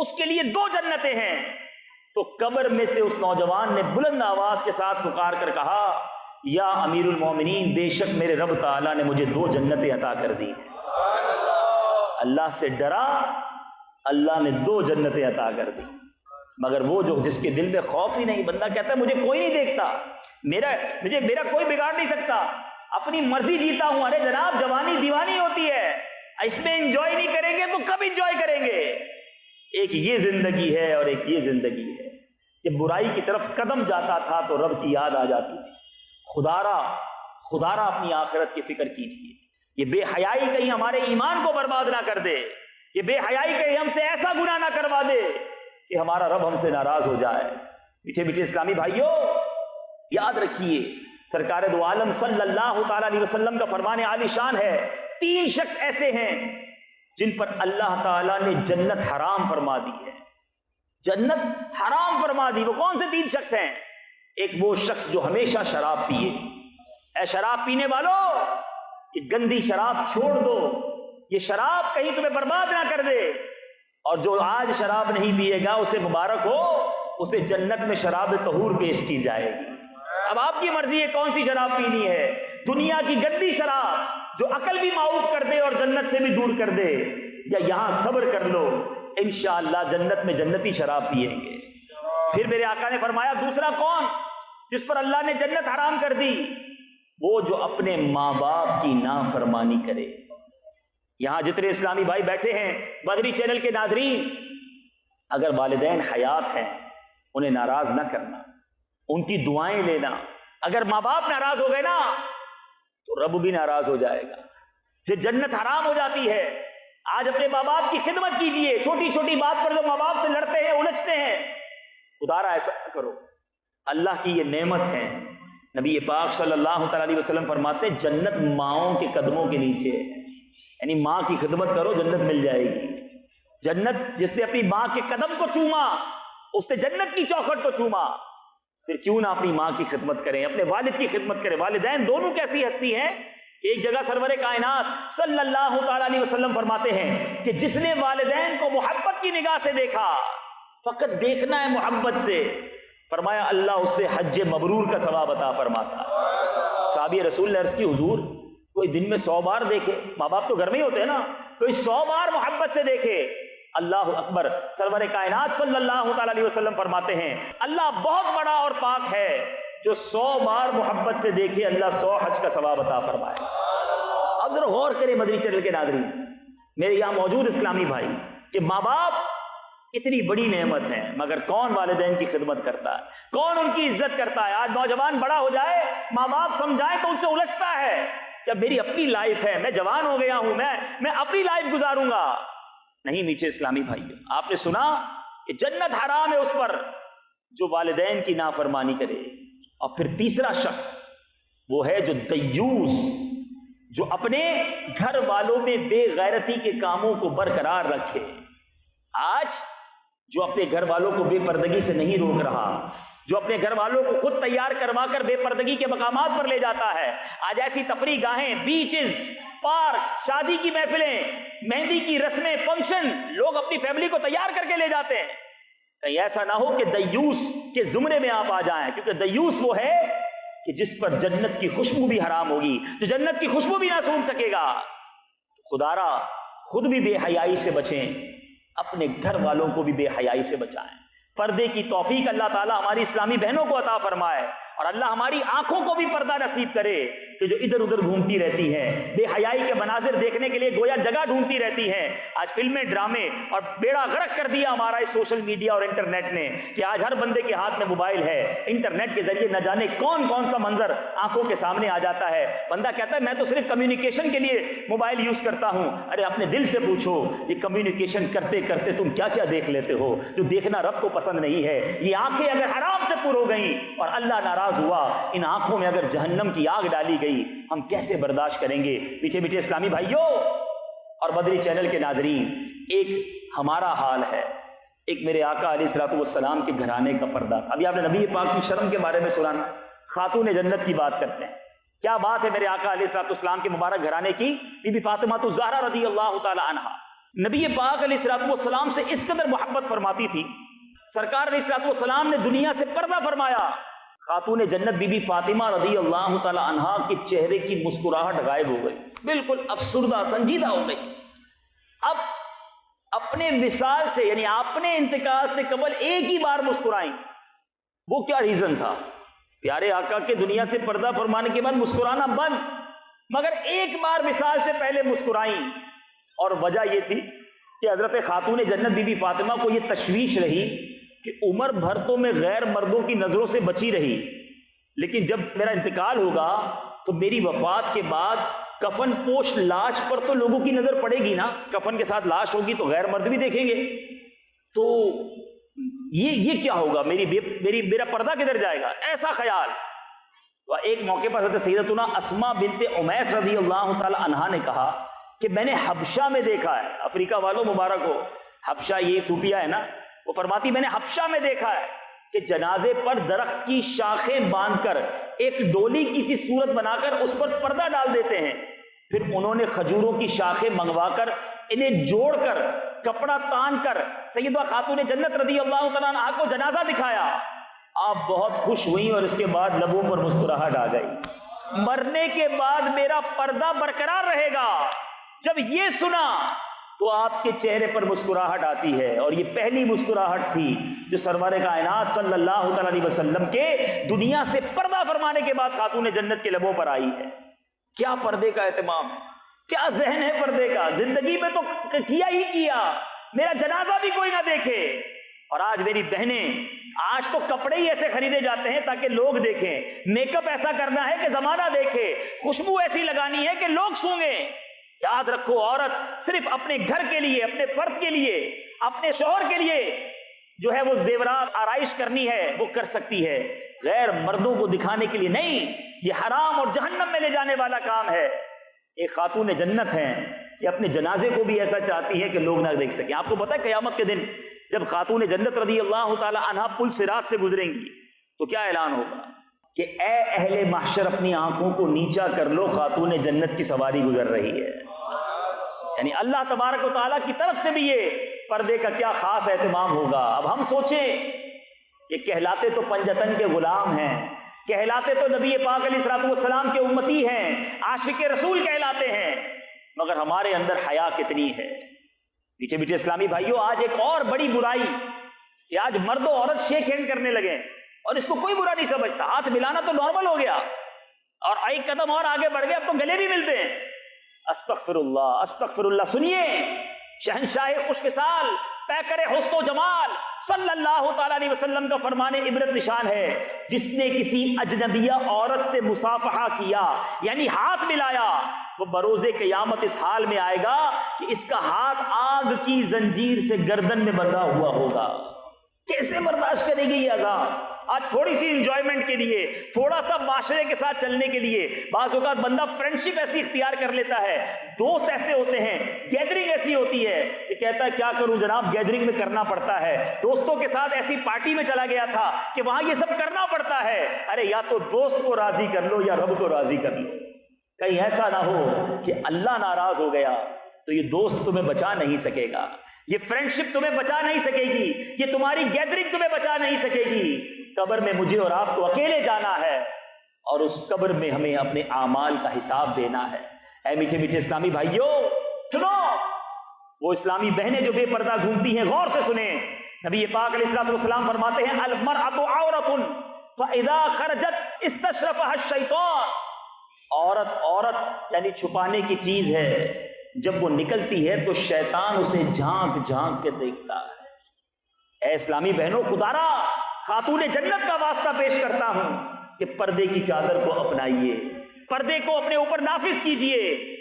اس کے لیے 2 جنتیں ہیں. تو قبر میں سے اس نوجوان نے بلند آواز کے ساتھ پکار کر کہا یا امیر المومنین، بے شک میرے رب تعالیٰ نے مجھے 2 جنتیں عطا کر دی. اللہ سے ڈرا، اللہ نے 2 جنتیں عطا کر دی. مگر وہ جو جس کے دل میں خوف ہی نہیں، بندہ کہتا ہے مجھے کوئی نہیں دیکھتا، میرا کوئی بگاڑ نہیں سکتا، اپنی مرضی جیتا ہوں. ارے جناب، جوانی دیوانی ہوتی ہے، اس میں انجوائے نہیں کریں گے تو کب انجوائے کریں گے؟ ایک یہ زندگی ہے اور ایک یہ زندگی ہے. کہ برائی کی طرف قدم جاتا تھا تو رب کی یاد آ جاتی تھی. خدارا اپنی آخرت کی فکر کیجیے. یہ بے حیائی کہیں ہمارے ایمان کو برباد نہ کر دے، یہ بے حیائی کہیں ہم سے ایسا گناہ نہ کروا دے کہ ہمارا رب ہم سے ناراض ہو جائے. میٹھے میٹھے اسلامی بھائیوں، یاد رکھیے سرکار دو عالم صلی اللہ تعالی علیہ وسلم کا فرمان عالی شان ہے، 3 شخص ایسے ہیں جن پر اللہ تعالیٰ نے جنت حرام فرما دی ہے. جنت حرام فرما دی. وہ کون سے 3 شخص ہیں؟ ایک وہ شخص جو ہمیشہ شراب پیے. اے شراب پینے والوں، یہ گندی شراب چھوڑ دو، یہ شراب کہیں تمہیں برباد نہ کر دے. اور جو آج شراب نہیں پیے گا اسے مبارک ہو، اسے جنت میں شراب طہور پیش کی جائے گی. اب آپ کی مرضی ہے کون سی شراب پینی ہے، دنیا کی گندی شراب جو عقل بھی معاف کر دے اور جنت سے بھی دور کر دے، یا یہاں صبر کر لو، انشاءاللہ جنت میں جنتی شراب پیئیں گے. پھر میرے آقا نے فرمایا دوسرا کون جس پر اللہ نے جنت حرام کر دی؟ وہ جو اپنے ماں باپ کی نافرمانی کرے. یہاں جتنے اسلامی بھائی بیٹھے ہیں، بدری چینل کے ناظرین، اگر والدین حیات ہیں انہیں ناراض نہ کرنا، ان کی دعائیں لینا. اگر ماں باپ ناراض ہو گئے نا تو رب بھی ناراض ہو جائے گا، پھر جنت حرام ہو جاتی ہے. آج اپنے ماں باپ کی خدمت کیجئے. چھوٹی چھوٹی بات پر جو ماں باپ سے لڑتے ہیں، الجھتے ہیں، خدارا ایسا نہ کرو. اللہ کی یہ نعمت ہے. نبی پاک صلی اللہ تعالی علیہ وسلم فرماتے ہیں جنت ماؤں کے قدموں کے نیچے ہے. یعنی ماں کی خدمت کرو، جنت مل جائے گی. جنت جس نے اپنی ماں کے قدم کو چوما اس نے جنت کی چوکھٹ کو چوما. پھر کیوں نہ اپنی ماں کی خدمت کریں، اپنے والد کی خدمت کریں. والدین دونوں کیسی ہستی ہیں ایک جگہ سرور کائنات صلی اللہ تعالی علیہ وسلم فرماتے ہیں کہ جس نے والدین کو محبت کی نگاہ سے دیکھا، فقط دیکھنا ہے محبت سے، فرمایا اللہ اس سے حج مبرور کا ثواب عطا فرماتا ہے۔ صحابی رسول نے عرض کی حضور کوئی دن میں 100 بار دیکھے، ماں باپ تو گھر میں ہی ہوتے ہیں نا، کوئی 100 بار محبت سے دیکھے۔ اللہ اکبر، سرور کائنات صلی اللہ تعالی علیہ وسلم فرماتے ہیں اللہ بہت بڑا اور پاک ہے، جو 100 بار محبت سے دیکھے اللہ 100 حج کا ثواب عطا فرمائے۔ اب ذرا غور کریں مدنی چینل کے ناظرین، میرے یہاں موجود اسلامی بھائی، کہ ماں باپ اتنی بڑی نعمت ہے، مگر کون والدین کی خدمت کرتا ہے، کون ان کی عزت کرتا ہے؟ آج نوجوان بڑا ہو جائے، ماں باپ سمجھائیں تو ان سے الجھتا ہے کہ اب میری اپنی لائف ہے، میں جوان ہو گیا ہوں، میں اپنی لائف گزاروں گا۔ نہیں میٹھے اسلامی بھائی، آپ نے سنا کہ جنت حرام ہے اس پر جو والدین کی نافرمانی کرے۔ اور پھر تیسرا شخص وہ ہے جو دیوس، جو اپنے گھر والوں میں بے غیرتی کے کاموں کو برقرار رکھے۔ آج جو اپنے گھر والوں کو بے پردگی سے نہیں روک رہا، جو اپنے گھر والوں کو خود تیار کروا کر بے پردگی کے مقامات پر لے جاتا ہے، آج ایسی تفریح گاہیں، بیچز، پارکس، شادی کی محفلیں، مہندی کی رسمیں، فنکشن، لوگ اپنی فیملی کو تیار کر کے لے جاتے ہیں۔ کہیں ایسا نہ ہو کہ دیوس کے زمرے میں آپ آ جائیں، کیونکہ دیوس وہ ہے کہ جس پر جنت کی خوشبو بھی حرام ہوگی، جو جنت کی خوشبو بھی نہ سونگھ سکے گا۔ خدارا خود بھی بے حیائی سے بچیں، اپنے گھر والوں کو بھی بے حیائی سے بچائیں۔ پردے کی توفیق اللہ تعالیٰ ہماری اسلامی بہنوں کو عطا فرمائے، اور اللہ ہماری آنکھوں کو بھی پردہ نصیب کرے کہ جو ادھر ادھر گھومتی رہتی ہیں، بے حیائی کے مناظر دیکھنے کے لیے گویا جگہ ڈھونڈتی رہتی ہیں۔ آج فلمیں، ڈرامے اور بیڑا غرق کر دیا ہمارا اس سوشل میڈیا اور انٹرنیٹ نے، کہ آج ہر بندے کے ہاتھ میں موبائل ہے، انٹرنیٹ کے ذریعے نہ جانے کون کون سا منظر آنکھوں کے سامنے آ جاتا ہے۔ بندہ کہتا ہے میں تو صرف کمیونیکیشن کے لیے موبائل یوز کرتا ہوں۔ ارے اپنے دل سے پوچھو، یہ کمیونیکیشن کرتے کرتے تم کیا کیا دیکھ لیتے ہو جو دیکھنا رب کو پسند نہیں ہے؟ یہ آنکھیں اگر حرام سے پر ہو گئیں اور اللہ ناراض ہوا، ان آنکھوں میں اگر جہنم کی آگ ڈالی گئی، ہم کیسے برداشت کریں گے؟ پیچھے پیچھے اسلامی بھائیوں اور بدری چینل کے ناظرین، ایک ہمارا حال ہے، ایک میرے آقا علیہ الصلوۃ والسلام کے گھرانے کا پردہ۔ ابھی آپ نے نبی پاک کی شرم کے بارے میں سنا نا، خاتون جنت کی بات کرتے ہیں، کیا بات ہے میرے آقا علیہ الصلوۃ والسلام کے مبارک گھرانے کی؟ بی بی فاطمہ الزہرا رضی اللہ تعالی عنہا نبی پاک علیہ الصلوۃ والسلام سے اس قدر محبت فرماتی تھی، سرکار علیہ الصلوۃ والسلام نے دنیا سے پردہ فرمایا۔ خاتون جنت بی بی فاطمہ رضی اللہ تعالی عنہا کے چہرے کی مسکراہٹ غائب ہو گئی، بالکل افسردہ، سنجیدہ ہو گئی۔ اب اپنے وصال سے، یعنی اپنے انتقال سے قبل ایک ہی بار مسکرائیں۔ وہ کیا ریزن تھا؟ پیارے آقا کے دنیا سے پردہ فرمانے کے بعد مسکرانا بند، مگر ایک بار وصال سے پہلے مسکرائیں، اور وجہ یہ تھی کہ حضرت خاتون جنت بی بی فاطمہ کو یہ تشویش رہی کہ عمر بھر تو میں غیر مردوں کی نظروں سے بچی رہی، لیکن جب میرا انتقال ہوگا تو میری وفات کے بعد کفن پوش لاش پر تو لوگوں کی نظر پڑے گی نا، کفن کے ساتھ لاش ہوگی تو غیر مرد بھی دیکھیں گے، تو یہ کیا ہوگا، میرا پردہ کدھر جائے گا؟ ایسا خیال۔ تو ایک موقع پر حضرت سیدتنا اسماء بنت امیس رضی اللہ تعالی عنہا نے کہا کہ میں نے حبشہ میں دیکھا ہے، افریقہ والوں مبارک ہو، حبشہ یہ ایتھوپیا ہے نا، وہ فرماتی میں نے حبشہ میں دیکھا ہے کہ جنازے پر درخت کی شاخیں باندھ کر ایک ڈولی کی سی صورت بنا کر اس پر پردہ ڈال دیتے ہیں، پھر انہوں نے کھجوروں کی شاخیں منگوا کر انہیں جوڑ کر کپڑا تان کر سیدہ خاتون جنت رضی اللہ تعالیٰ عنہا کو جنازہ دکھایا۔ آپ بہت خوش ہوئیں اور اس کے بعد لبوں پر مسکراہٹ آ گئی، مرنے کے بعد میرا پردہ برقرار رہے گا۔ جب یہ سنا تو آپ کے چہرے پر مسکراہٹ آتی ہے، اور یہ پہلی مسکراہٹ تھی جو سرور کائنات صلی اللہ علیہ وسلم کے دنیا سے پردہ فرمانے کے بعد خاتون جنت کے لبوں پر آئی ہے۔ کیا پردے کا اہتمام ہے، کیا ذہن ہے پردے کا! زندگی میں تو کیا ہی کیا، میرا جنازہ بھی کوئی نہ دیکھے۔ اور آج میری بہنیں، آج تو کپڑے ہی ایسے خریدے جاتے ہیں تاکہ لوگ دیکھیں، میک اپ ایسا کرنا ہے کہ زمانہ دیکھے، خوشبو ایسی لگانی ہے کہ لوگ سونگیں۔ یاد رکھو، عورت صرف اپنے گھر کے لیے، اپنے فرد کے لیے، اپنے شوہر کے لیے جو ہے وہ زیورات آرائش کرنی ہے وہ کر سکتی ہے، غیر مردوں کو دکھانے کے لیے نہیں۔ یہ حرام اور جہنم میں لے جانے والا کام ہے۔ ایک خاتون جنت ہیں کہ اپنے جنازے کو بھی ایسا چاہتی ہے کہ لوگ نہ دیکھ سکیں۔ آپ کو پتہ ہے قیامت کے دن جب خاتون جنت رضی اللہ تعالی عنہا پل صراط سے گزریں گی تو کیا اعلان ہوگا؟ کہ اے اہل محشر اپنی آنکھوں کو نیچا کر لو، خاتون جنت کی سواری گزر رہی ہے۔ یعنی اللہ تبارک و تعالیٰ کی طرف سے بھی یہ پردے کا کیا خاص اہتمام ہوگا۔ اب ہم سوچیں کہ کہلاتے تو پنجتن کے غلام ہیں، کہلاتے تو نبی پاک علیہ الصلوۃ والسلام کے امتی ہیں، عاشق رسول کہلاتے ہیں، مگر ہمارے اندر حیا کتنی ہے۔ پیچھے پیچھے اسلامی بھائیوں، آج ایک اور بڑی برائی کہ آج مرد و عورت شیک ہینڈ کرنے لگے اور اس کو کوئی برا نہیں سمجھتا، ہاتھ ملانا تو نارمل ہو گیا، اور ایک قدم اور آگے بڑھ گئے، اب تو گلے بھی ملتے ہیں۔ استغفر اللہ استغفر اللہ۔ سنیے، شہنشاہ خوش مثال پیکر حسن و جمال صلی اللہ تعالیٰ علیہ وسلم کا فرمان عبرت نشان ہے، جس نے کسی اجنبیہ عورت سے مصافحہ کیا یعنی ہاتھ ملایا، وہ بروز قیامت اس حال میں آئے گا کہ اس کا ہاتھ آگ کی زنجیر سے گردن میں بندھا ہوا ہوگا۔ کیسے برداشت کرے گی یہ عذاب؟ آج تھوڑی سی انجوائمنٹ کے لیے، تھوڑا سا معاشرے کے ساتھ چلنے کے لیے بعض اوقات بندہ فرینڈشپ ایسی اختیار کر لیتا ہے، دوست ایسے ہوتے ہیں، گیدرنگ ایسی ہوتی ہے کہ کہتا ہے کیا کروں جناب، گیدرنگ میں کرنا پڑتا ہے، دوستوں کے ساتھ ایسی پارٹی میں چلا گیا تھا کہ وہاں یہ سب کرنا پڑتا ہے۔ ارے یا تو دوست کو راضی کر لو یا رب کو راضی کر لو، کہیں ایسا نہ ہو کہ اللہ ناراض ہو گیا تو یہ دوست تمہیں بچا نہیں سکے گا، یہ فرینڈشپ تمہیں بچا نہیں سکے گی، یہ تمہاری گیدرنگ تمہیں بچا نہیں سکے گی۔ قبر میں مجھے اور آپ کو اکیلے جانا ہے، اور اس قبر میں ہمیں اپنے اعمال کا حساب دینا ہے۔ اے میٹھے میٹھے اسلامی بھائیوں، سنو، وہ اسلامی بہنیں جو بے پردہ گھومتی ہیں، غور سے سنیں۔ نبی پاک علیہ الصلوۃ والسلام فرماتے ہیں المرأۃ عورۃ فاذا خرجت استشرفها الشیطان۔ عورت یعنی چھپانے کی چیز ہے، جب وہ نکلتی ہے تو شیطان اسے جھانک جھانک کے دیکھتا ہے۔ اے اسلامی بہنوں، خدا را خاتون جنت کا واسطہ پیش کرتا ہوں کہ پردے کی چادر کو اپنائیے، پردے کو اپنے اوپر نافذ کیجئے،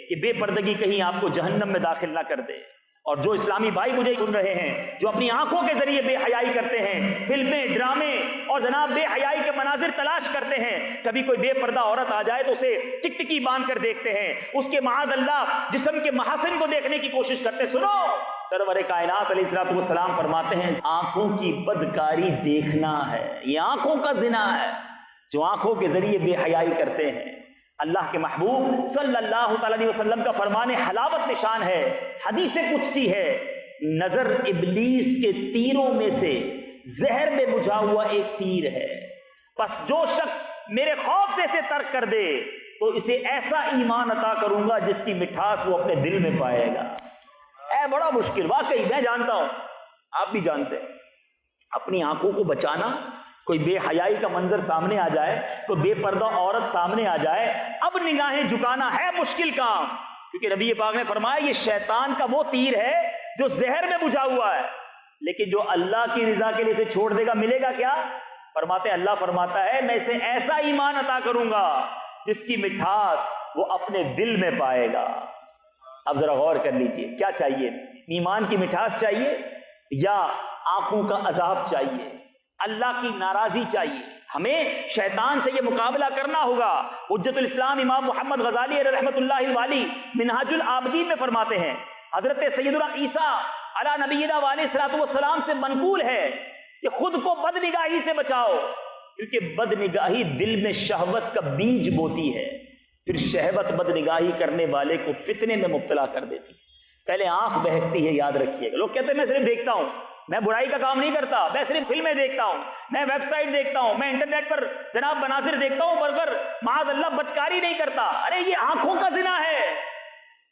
کہ بے پردگی کہیں آپ کو جہنم میں داخل نہ کر دے۔ اور جو اسلامی بھائی مجھے سن رہے ہیں، جو اپنی آنکھوں کے ذریعے بے حیائی کرتے ہیں، فلمیں، ڈرامے اور جناب بے حیائی کے مناظر تلاش کرتے ہیں، کبھی کوئی بے پردہ عورت آ جائے تو اسے ٹکٹکی باندھ کر دیکھتے ہیں، اس کے معاذ اللہ جسم کے محاسن کو دیکھنے کی کوشش کرتے ہیں۔ سنو، سرور کائنات علیہ الصلوۃ والسلام فرماتے ہیں آنکھوں کی بدکاری دیکھنا ہے، یہ آنکھوں کا زنا ہے۔ جو آنکھوں کے ذریعے بے حیائی کرتے ہیں، اللہ کے محبوب صلی اللہ تعالی علیہ وسلم کا فرمان حلاوت نشان ہے، حدیث قدسی ہے، نظر ابلیس کے تیروں میں سے زہر میں بجھا ہوا ایک تیر ہے، پس جو شخص میرے خوف سے اسے ترک کر دے تو اسے ایسا ایمان عطا کروں گا جس کی مٹھاس وہ اپنے دل میں پائے گا۔ اے بڑا مشکل، واقعی میں جانتا ہوں، آپ بھی جانتے ہیں، اپنی آنکھوں کو بچانا۔ کوئی بے حیائی کا منظر سامنے آ جائے، کوئی بے پردہ عورت سامنے آ جائے، اب نگاہیں جھکانا ہے مشکل کام، کیونکہ نبی پاک نے فرمایا یہ شیطان کا وہ تیر ہے جو زہر میں بجھا ہوا ہے، لیکن جو اللہ کی رضا کے لیے اسے چھوڑ دے گا ملے گا کیا؟ فرماتے اللہ فرماتا ہے میں اسے ایسا ایمان عطا کروں گا جس کی مٹھاس وہ اپنے دل میں پائے گا۔ اب ذرا غور کر لیجئے، کیا چاہیے؟ ایمان کی مٹھاس چاہیے یا آنکھوں کا عذاب چاہیے؟ اللہ کی ناراضی چاہیے؟ ہمیں شیطان سے یہ مقابلہ کرنا ہوگا۔ حجت الاسلام امام محمد غزالی رحمۃ اللہ الوالی منہاج العابدین میں فرماتے ہیں، حضرت سیدنا عیسیٰ علی نبینا علیہ الصلوۃ والسلام سے منقول ہے کہ خود کو بد نگاہی سے بچاؤ، کیونکہ بد نگاہی دل میں شہوت کا بیج بوتی ہے، پھر شہوت بد نگاہی کرنے والے کو فتنے میں مبتلا کر دیتی ہے۔ پہلے آنکھ بہکتی ہے، یاد رکھیے گا۔ لوگ کہتے ہیں میں صرف دیکھتا ہوں، میں برائی کا کام نہیں کرتا، میں صرف فلمیں دیکھتا ہوں، میں ویب سائٹ دیکھتا ہوں، میں انٹرنیٹ پر جناب مناظر دیکھتا ہوں، مگر معاذ اللہ بدکاری نہیں کرتا۔ ارے یہ آنکھوں کا زنا ہے،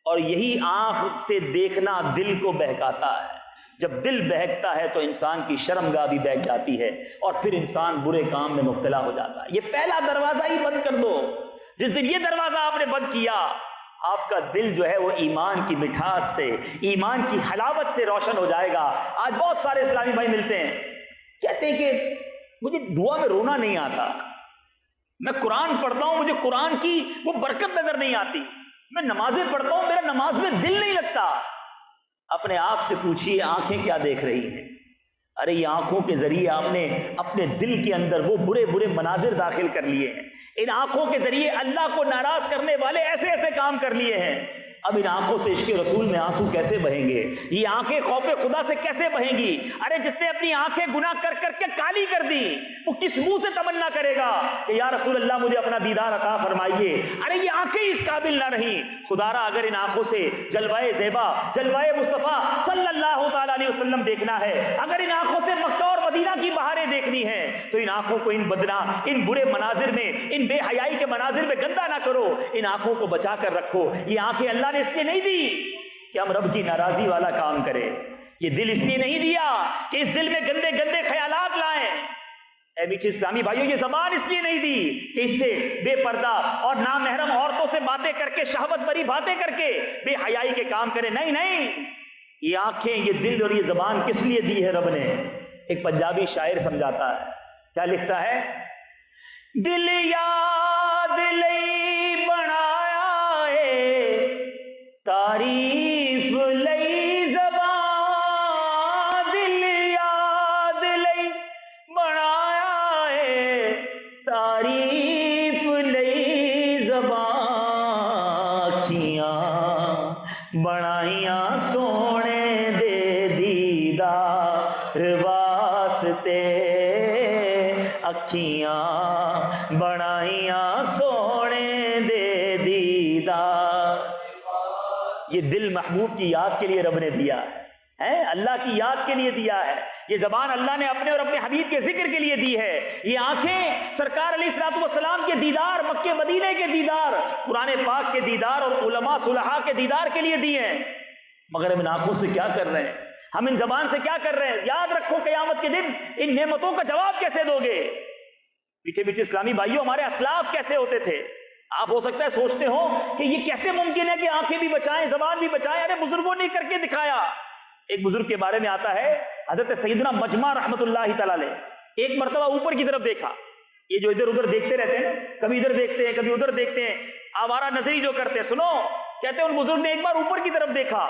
اور یہی آنکھ سے دیکھنا دل کو بہکاتا ہے۔ جب دل بہکتا ہے تو انسان کی شرمگاہ بھی بہک جاتی ہے، اور پھر انسان برے کام میں مبتلا ہو جاتا ہے۔ یہ پہلا دروازہ ہی بند کر دو۔ جس دن یہ دروازہ آپ نے بند کیا، آپ کا دل جو ہے وہ ایمان کی مٹھاس سے، ایمان کی حلاوت سے روشن ہو جائے گا۔ آج بہت سارے اسلامی بھائی ملتے ہیں، کہتے ہیں کہ مجھے دعا میں رونا نہیں آتا، میں قرآن پڑھتا ہوں مجھے قرآن کی وہ برکت نظر نہیں آتی، میں نمازیں پڑھتا ہوں میرا نماز میں دل نہیں لگتا۔ اپنے آپ سے پوچھیے آنکھیں کیا دیکھ رہی ہیں؟ ارے یہ آنکھوں کے ذریعے آپ نے اپنے دل کے اندر وہ برے برے مناظر داخل کر لیے ہیں، ان آنکھوں کے ذریعے اللہ کو ناراض کرنے والے ایسے ایسے کام کر لیے ہیں اب ان آنکھوں سے عشق رسول میں آنسو کیسے بہیں گے؟ یہ آنکھیں خوف خدا سے کیسے بہیں گی؟ ارے جس نے اپنی آنکھیں گناہ کر کر کے کالی کر دی، وہ کس منہ سے تمنا کرے گا کہ یا رسول اللہ مجھے اپنا دیدار عطا فرمائیے؟ ارے یہ آنکھیں اس قابل نہ رہیں۔ خدا را اگر ان آنکھوں سے جلوہ زیبا، جلوہ مصطفیٰ صلی اللہ تعالیٰ علیہ وسلم دیکھنا ہے، اگر ان آنکھوں سے مکہ اور مدینہ کی بہاریں دیکھنی ہے، تو ان آنکھوں کو ان ان برے مناظر میں، ان بے حیائی کے مناظر میں گندا نہ کرو، ان آنکھوں کو بچا کر رکھو۔ یہ آنکھیں اللہ نے اس لیے نہیں دی کہ ہم رب کی ناراضی والا کام کریں، یہ دل اس لیے نہیں دیا کہ اس دل میں گندے گندے خیالات لائیں۔ اے میٹھے اسلامی بھائیوں، یہ زبان اس لیے نہیں دی کہ اس سے بے پردہ اور نامحرم عورتوں سے باتیں کر کے، شہوت بری باتیں کر کے بے حیائی کے کام کریں۔ نہیں نہیں، یہ آنکھیں، یہ دل اور یہ زبان کس لیے دی ہے رب نے؟ ایک پنجابی شاعر سمجھاتا ہے، کیا لکھتا ہے؟ دل یاد لئی بنایا ہے، تعریف لئی زبان، دل یاد لئی بنایا ہے، تعریف لئی زبان، اکھیاں بنائیاں سونے دے دیدار واسطے، اکھیاں بنائیاں سونے دے دیدار۔ یہ دل محبوب کی یاد کے لیے رب نے دیا ہے، اللہ کی یاد کے لیے دیا ہے۔ یہ زبان اللہ نے اپنے اور اپنے حبیب کے ذکر کے لیے دی ہے۔ یہ آنکھیں سرکار علیہ الصلوۃ والسلام کے دیدار، مکہ مدینے کے دیدار، قرآن پاک کے دیدار اور علماء صلحاء کے دیدار کے لیے دی ہیں۔ مگر ہم ان آنکھوں سے کیا کر رہے ہیں؟ ہم ان زبان سے کیا کر رہے ہیں؟ یاد رکھو قیامت کے دن ان نعمتوں کا جواب کیسے دو گے؟ پیچھے پیچھے اسلامی بھائیوں، ہمارے اسلاف کیسے ہوتے تھے؟ آپ ہو سکتا ہے سوچتے ہو کہ یہ کیسے ممکن ہے کہ آنکھیں بھی بچائیں، زبان بھی بچائیں؟ ارے بزرگوں نے کر کے دکھایا۔ ایک بزرگ کے بارے میں آتا ہے، حضرت سیدنا مجمع رحمۃ اللہ تعالی علیہ، ایک مرتبہ اوپر کی طرف دیکھا۔ یہ جو ادھر ادھر دیکھتے رہتے ہیں، کبھی ادھر دیکھتے ہیں کبھی ادھر دیکھتے ہیں، آوارہ نظری جو کرتے ہیں، سنو، کہتے ہیں ان بزرگ نے ایک بار اوپر کی طرف دیکھا،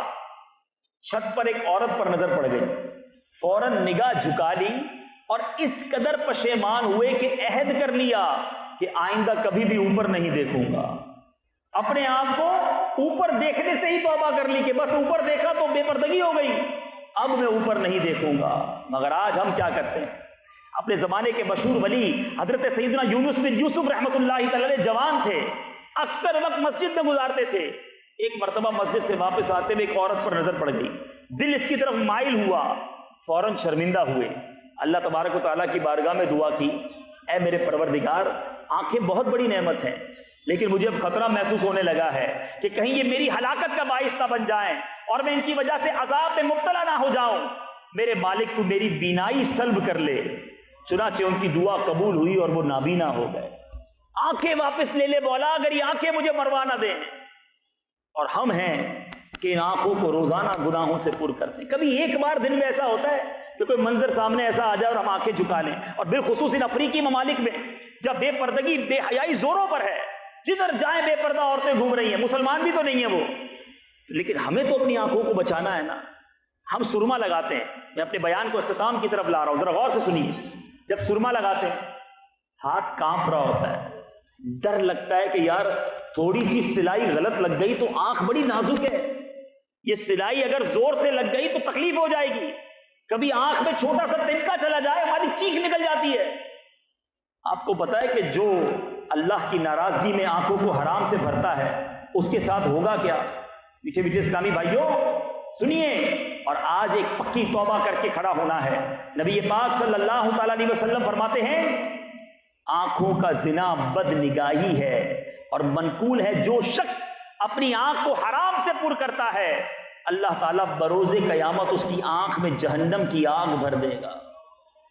چھت پر ایک عورت پر نظر پڑ گئی، فوراً نگاہ جھکا لی اور اس قدر پشیمان ہوئے کہ عہد کر لیا کہ آئندہ کبھی بھی اوپر نہیں دیکھوں گا۔ اپنے آپ کو اوپر دیکھنے سے ہی توبہ کر لی کہ بس اوپر دیکھا تو بے پردگی ہو گئی، اب میں اوپر نہیں دیکھوں گا۔ مگر آج ہم کیا کرتے ہیں؟ اپنے زمانے کے مشہور ولی حضرت سیدنا یونس بن یوسف رحمۃ اللہ تعالی علیہ جوان تھے، اکثر وقت مسجد میں گزارتے تھے۔ ایک مرتبہ مسجد سے واپس آتے ہوئے ایک عورت پر نظر پڑ گئی، دل اس کی طرف مائل ہوا، فوراً شرمندہ ہوئے، اللہ تبارک و تعالیٰ کی بارگاہ میں دعا کی، اے میرے پروردگار، آنکھیں بہت بڑی نعمت ہیں، لیکن مجھے اب خطرہ محسوس ہونے لگا ہے کہ کہیں یہ میری ہلاکت کا باعث نہ بن جائیں اور میں ان کی وجہ سے عذاب میں مبتلا نہ ہو جاؤں۔ میرے مالک تو میری بینائی سلب کر لے۔ چنانچہ ان کی دعا قبول ہوئی اور وہ نابینا ہو گئے۔ آنکھیں واپس لے لے مولا، اگر یہ آنکھیں مجھے مروا نہ دیں۔ اور ہم ہیں کہ ان آنکھوں کو روزانہ گناہوں سے پر کرتے ہیں۔ کبھی ایک بار دن میں ایسا ہوتا ہے کہ کوئی منظر سامنے ایسا آ جائے اور ہم آنکھیں جھکا لیں، اور بالخصوص ان افریقی ممالک میں جب بے پردگی، بے حیائی زوروں پر ہے، جدھر جائیں بے پردہ عورتیں گھوم رہی ہیں، مسلمان بھی تو نہیں ہیں وہ، لیکن ہمیں تو اپنی آنکھوں کو بچانا ہے نا۔ ہم سرما لگاتے ہیں، میں اپنے بیان کو اختتام کی طرف لا رہا ہوں، ذرا غور سے سنیے۔ جب سرما لگاتے ہیں ہاتھ کانپ رہا ہوتا ہے، ڈر لگتا ہے کہ یار تھوڑی سی سلائی غلط لگ گئی تو آنکھ بڑی نازک ہے، یہ سلائی اگر زور سے لگ گئی تو تکلیف ہو جائے گی، کبھی آنکھ میں چھوٹا سا تنکا چلا جائے ہماری چیخ نکل جاتی ہے۔ آپ کو پتا ہے کہ جو اللہ کی ناراضگی میں آنکھوں کو حرام سے بھرتا ہے اس کے ساتھ ہوگا کیا؟ پیچھے پیچھے اسلامی بھائیوں سنیے، اور آج ایک پکی توبہ کر کے کھڑا ہونا ہے۔ نبی پاک صلی اللہ تعالی علیہ وسلم فرماتے ہیں آنکھوں کا زنا بد نگاہی ہے، اور منقول ہے جو شخص اپنی آنکھ کو حرام سے پر کرتا ہے اللہ تعالیٰ بروز قیامت اس کی آنکھ میں جہنم کی آگ بھر دے گا۔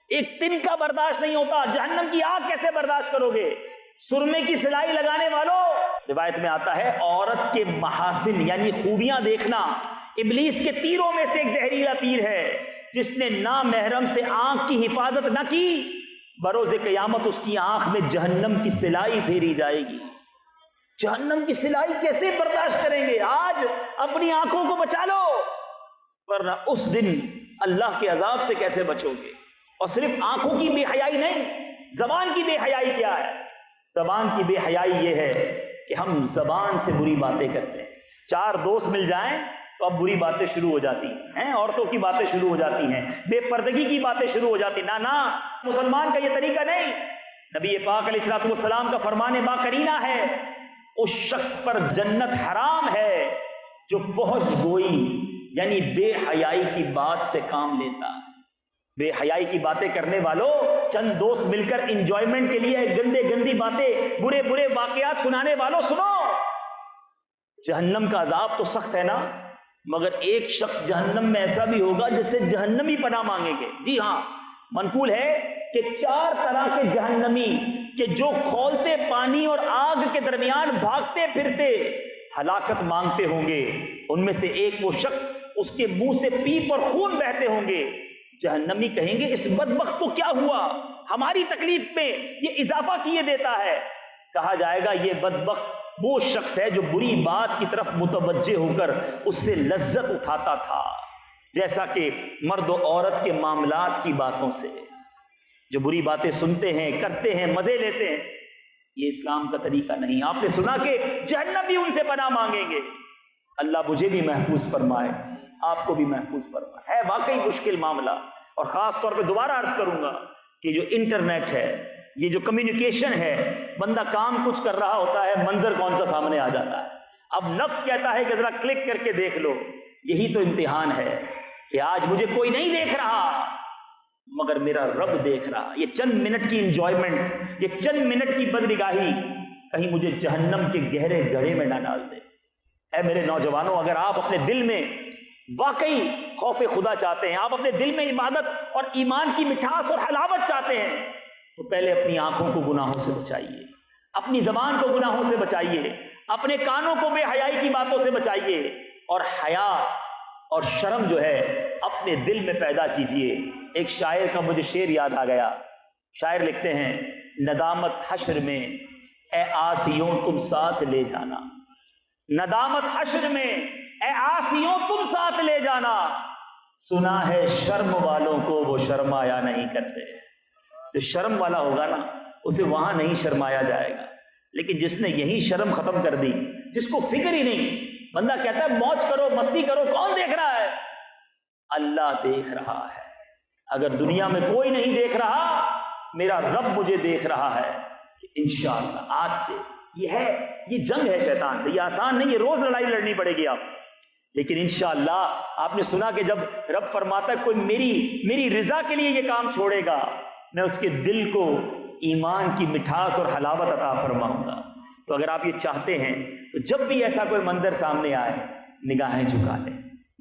ایک تن کا برداشت نہیں ہوتا، جہنم کی آگ کیسے برداشت کرو گے؟ سرمے کی سلائی لگانے والوں، روایت میں آتا ہے عورت کے محاسن یعنی خوبیاں دیکھنا ابلیس کے تیروں میں سے ایک زہریلا تیر ہے۔ جس نے نامحرم سے آنکھ کی حفاظت نہ کی بروز قیامت اس کی آنکھ میں جہنم کی سلائی پھیری جائے گی۔ جہنم کی سلائی کیسے برداشت کریں گے؟ آج اپنی آنکھوں کو بچا لو، ورنہ اس دن اللہ کے عذاب سے کیسے بچو گے؟ اور صرف آنکھوں کی بے حیائی نہیں، زبان کی بے حیائی کیا ہے؟ زبان کی بے حیائی یہ ہے کہ ہم زبان سے بری باتیں کرتے ہیں، 4 دوست مل جائیں تو اب بری باتیں شروع ہو جاتی ہیں، عورتوں کی باتیں شروع ہو جاتی ہیں، بے پردگی کی باتیں شروع ہو جاتی ہیں۔ نہ مسلمان کا یہ طریقہ نہیں۔ نبی پاک علیہ الصلوۃ والسلام کا فرمان با کرینہ ہے، اس شخص پر جنت حرام ہے جو فحش گوئی یعنی بے حیائی کی بات سے کام لیتا۔ بے حیائی کی باتیں کرنے والوں، چند دوست مل کر انجوائمنٹ کے لیے گندی باتیں، برے واقعات سنانے والوں، سنو، جہنم کا عذاب تو سخت ہے نا، مگر ایک شخص جہنم میں ایسا بھی ہوگا جس سے جہنمی پناہ مانگیں گے۔ جی ہاں، منقول ہے کہ 4 طرح کے جہنمی کہ جو کھولتے پانی اور آگ کے درمیان بھاگتے پھرتے ہلاکت مانگتے ہوں گے، ان میں سے ایک وہ شخص اس کے منہ سے پیپ اور خون بہتے ہوں گے۔ جہنمی کہیں گے اس بدبخت کو کیا ہوا، ہماری تکلیف میں یہ اضافہ کیے دیتا ہے۔ کہا جائے گا یہ بدبخت وہ شخص ہے جو بری بات کی طرف متوجہ ہو کر اس سے لذت اٹھاتا تھا، جیسا کہ مرد و عورت کے معاملات کی باتوں سے جو بری باتیں سنتے ہیں، کرتے ہیں، مزے لیتے ہیں۔ یہ اسلام کا طریقہ نہیں۔ آپ نے سنا کہ جہنم بھی ان سے پناہ مانگیں گے۔ اللہ مجھے بھی محفوظ فرمائے، آپ کو بھی محفوظ فرمائے۔ ہے واقعی مشکل معاملہ، اور خاص طور پہ دوبارہ عرض کروں گا کہ جو انٹرنیٹ ہے، یہ جو کمیونیکیشن ہے، بندہ کام کچھ کر رہا ہوتا ہے، منظر کون سا سامنے آ جاتا ہے۔ اب نفس کہتا ہے کہ ذرا کلک کر کے دیکھ لو۔ یہی تو امتحان ہے کہ آج مجھے کوئی نہیں دیکھ رہا مگر میرا رب دیکھ رہا۔ یہ چند منٹ کی انجوائمنٹ، یہ چند منٹ کی بدنگاہی کہیں مجھے جہنم کے گہرے گڑھے میں نہ ڈال دے۔ اے میرے نوجوانوں، اگر آپ اپنے دل میں واقعی خوف خدا چاہتے ہیں، آپ اپنے دل میں عبادت اور ایمان کی مٹھاس اور حلاوت چاہتے ہیں، تو پہلے اپنی آنکھوں کو گناہوں سے بچائیے، اپنی زبان کو گناہوں سے بچائیے، اپنے کانوں کو بے حیائی کی باتوں سے بچائیے، اور حیا اور شرم جو ہے اپنے دل میں پیدا کیجئے۔ ایک شاعر کا مجھے شعر یاد آ گیا۔ شاعر لکھتے ہیں، ندامت حشر میں اے آسیوں تم ساتھ لے جانا، ندامت حشر میں اے آسیوں تم ساتھ لے جانا، سنا ہے شرم والوں کو وہ شرمایا نہیں کرتے۔ جو شرم والا ہوگا نا، اسے وہاں نہیں شرمایا جائے گا، لیکن جس نے یہی شرم ختم کر دی، جس کو فکر ہی نہیں، بندہ کہتا ہے موج کرو، مستی کرو، کون دیکھ رہا ہے؟ اللہ دیکھ رہا ہے۔ اگر دنیا میں کوئی نہیں دیکھ رہا، میرا رب مجھے دیکھ رہا ہے کہ انشاءاللہ آج سے یہ جنگ ہے شیطان سے، یہ آسان نہیں ہے، روز لڑائی لڑنی پڑے گی آپ، لیکن انشاءاللہ آپ نے سنا کہ جب رب فرماتا ہے کوئی میری رضا کے لیے یہ کام چھوڑے گا، میں اس کے دل کو ایمان کی مٹھاس اور حلاوت عطا فرماؤں گا۔ تو اگر آپ یہ چاہتے ہیں تو جب بھی ایسا کوئی منظر سامنے آئے، نگاہیں جھکا لیں،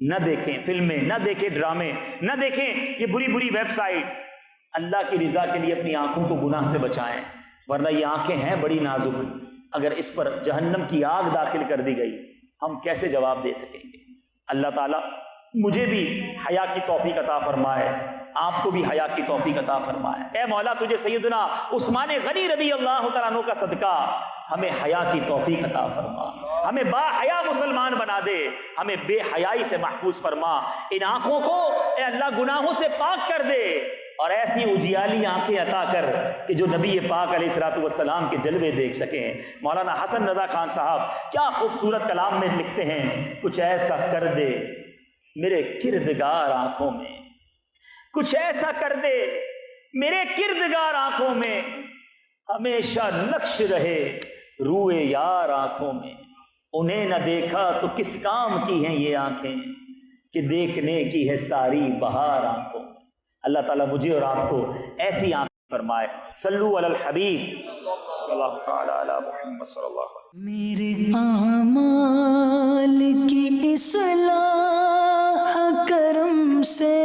نہ دیکھیں فلمیں، نہ دیکھیں ڈرامے، نہ دیکھیں یہ بری ویب سائٹس۔ اللہ کی رضا کے لیے اپنی آنکھوں کو گناہ سے بچائیں، ورنہ یہ آنکھیں ہیں بڑی نازک، اگر اس پر جہنم کی آگ داخل کر دی گئی ہم کیسے جواب دے سکیں گے؟ اللہ تعالیٰ مجھے بھی حیا کی توفیق عطا فرمائے، آپ کو بھی حیا کی توفیق عطا فرمائے۔ اے مولا، تجھے سیدنا عثمان غنی رضی اللہ تعالیٰ عنہ کا صدقہ ہمیں حیا کی توفیق عطا فرما، ہمیں با حیا مسلمان بنا دے، ہمیں بے حیائی سے محفوظ فرما، ان آنکھوں کو اے اللہ گناہوں سے پاک کر دے، اور ایسی اجیالی آنکھیں عطا کر کہ جو نبی پاک علیہ الصلوۃ والسلام کے جلوے دیکھ سکیں۔ مولانا حسن رضا خان صاحب کیا خوبصورت کلام میں لکھتے ہیں، کچھ ایسا کر دے میرے کردگار آنکھوں میں، کچھ ایسا کر دے میرے کردگار آنکھوں میں، ہمیشہ نقش رہے روئے یار آنکھوں میں، انہیں نہ دیکھا تو کس کام کی ہیں یہ آنکھیں کہ دیکھنے کی ہے ساری بہار آنکھوں میں۔ اللہ تعالیٰ مجھے اور آپ کو ایسی آنکھیں فرمائے۔ صلو علی الحبیب صلی اللہ تعالی علی محمد صلی اللہ علیہ وسلم۔ میرے اعمال کی اصلاح کرم سے